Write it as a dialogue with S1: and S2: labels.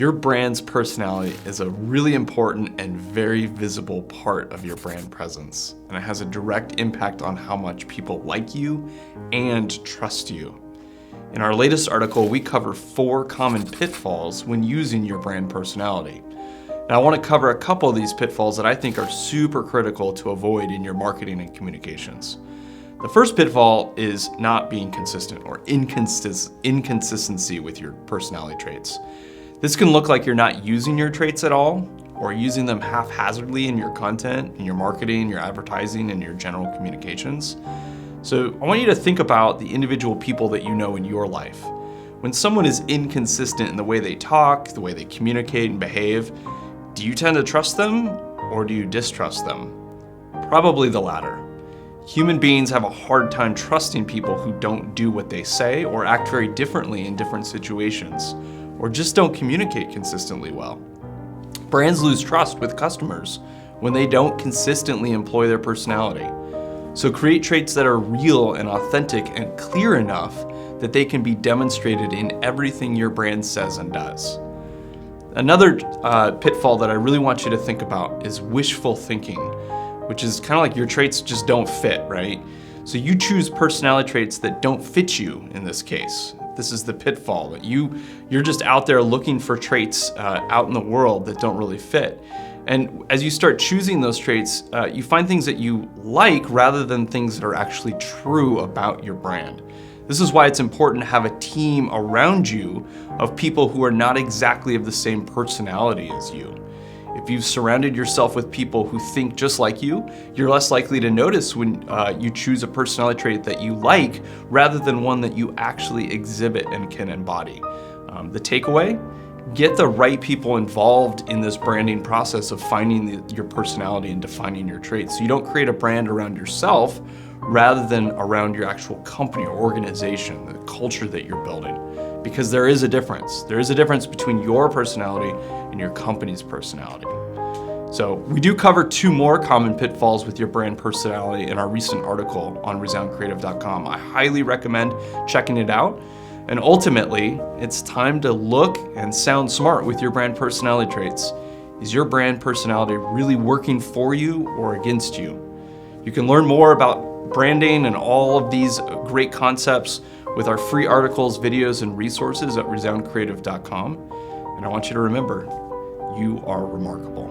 S1: Your brand's personality is a really important and very visible part of your brand presence, and it has a direct impact on how much people like you and trust you. In our latest article, we cover 4 common pitfalls when using your brand personality. Now, I want to cover a couple of these pitfalls that I think are super critical to avoid in your marketing and communications. The first pitfall is not being consistent or inconsistency with your personality traits. This can look like you're not using your traits at all, or using them haphazardly in your content, in your marketing, your advertising, and your general communications. So I want you to think about the individual people that you know in your life. When someone is inconsistent in the way they talk, the way they communicate and behave, do you tend to trust them or do you distrust them? Probably the latter. Human beings have a hard time trusting people who don't do what they say or act very differently in different situations, or just don't communicate consistently well. Brands lose trust with customers when they don't consistently employ their personality. So create traits that are real and authentic and clear enough that they can be demonstrated in everything your brand says and does. Another pitfall that I really want you to think about is wishful thinking, which is kind of like your traits just don't fit, right? So you choose personality traits that don't fit you in this case. This is the pitfall, that you're just out there looking for traits out in the world that don't really fit. And as you start choosing those traits, you find things that you like rather than things that are actually true about your brand. This is why it's important to have a team around you of people who are not exactly of the same personality as you. If you've surrounded yourself with people who think just like you, you're less likely to notice when you choose a personality trait that you like rather than one that you actually exhibit and can embody. The takeaway? Get the right people involved in this branding process of finding your personality and defining your traits. So you don't create a brand around yourself rather than around your actual company or organization, the culture that you're building. Because there is a difference. There is a difference between your personality and your company's personality. So we do cover 2 more common pitfalls with your brand personality in our recent article on resoundcreative.com. I highly recommend checking it out. And ultimately, it's time to look and sound smart with your brand personality traits. Is your brand personality really working for you or against you? You can learn more about branding and all of these great concepts with our free articles, videos, and resources at resoundcreative.com. And I want you to remember, you are remarkable.